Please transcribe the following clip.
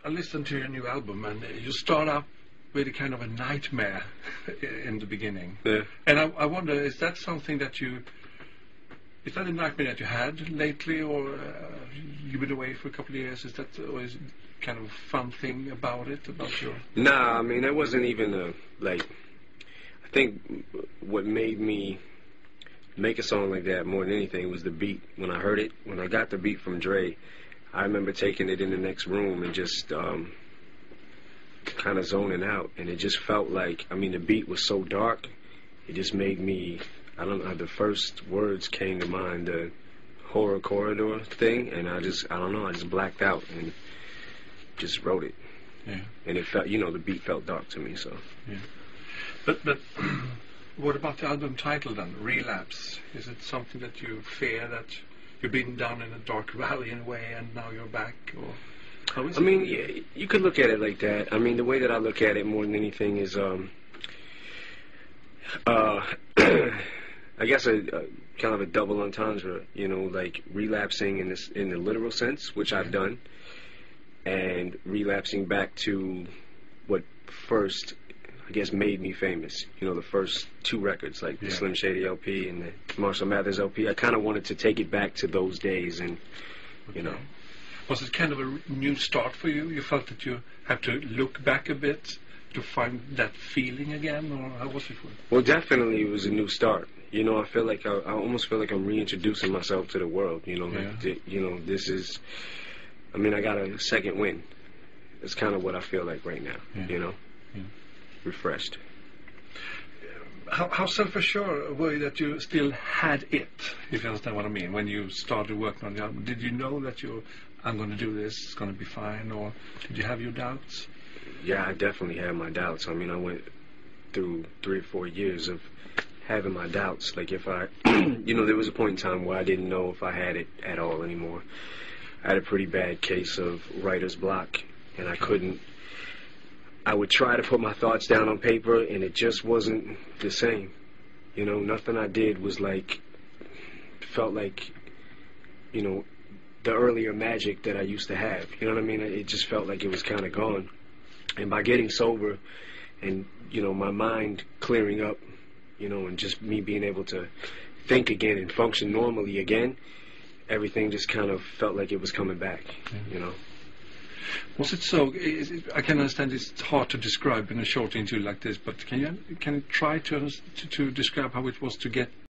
I listened to your new album, and you start up with a kind of a nightmare in the beginning. Yeah. And I wonder, is that something that you... Is that a nightmare that you had lately, or you've been away for a couple of years? Is that, or is it kind of a fun thing about it, about your... Nah, I mean, it wasn't even I think what made me make a song like that more than anything was the beat. When I heard it, when I got the beat from Dre, I remember taking it in the next room and just kind of zoning out. And it just felt like, I mean, the beat was so dark, it just made me, I don't know, the first words came to mind, the horror corridor thing, and I don't know, I just blacked out and just wrote it. Yeah. And it felt, the beat felt dark to me, so. Yeah. But what about the album title then, Relapse? Is it something that you fear, that you've been down in a dark valley in a way and now you're back, or how is it? I mean, yeah, you could look at it like that. I mean, the way that I look at it more than anything is, I guess a kind of a double entendre, like relapsing in the literal sense, which I've done, and relapsing back to what first, I guess, made me famous. The first two records, like the Slim Shady LP and the Marshall Mathers LP. I kind of wanted to take it back to those days, and Was it kind of a new start for you? You felt that you had to look back a bit to find that feeling again, or how was it for you? Well, definitely it was a new start. I feel like I almost feel like I'm reintroducing myself to the world. This is, I mean, I got a second win. It's kind of what I feel like right now. Yeah. Refreshed. How self-assured were you that you still had it, if you understand what I mean, when you started working on the album? Did you know that I'm going to do this, it's going to be fine, or did you have your doubts? Yeah, I definitely had my doubts. I mean, I went through 3 or 4 years of having my doubts. Like if I, there was a point in time where I didn't know if I had it at all anymore. I had a pretty bad case of writer's block, and I would try to put my thoughts down on paper, and it just wasn't the same. Nothing I did was felt like, the earlier magic that I used to have. You know what I mean? It just felt like it was kind of gone. And by getting sober and, my mind clearing up, and just me being able to think again and function normally again, everything just kind of felt like it was coming back, Was it so? I can understand it's hard to describe in a short interview like this, but can you try to describe how it was to get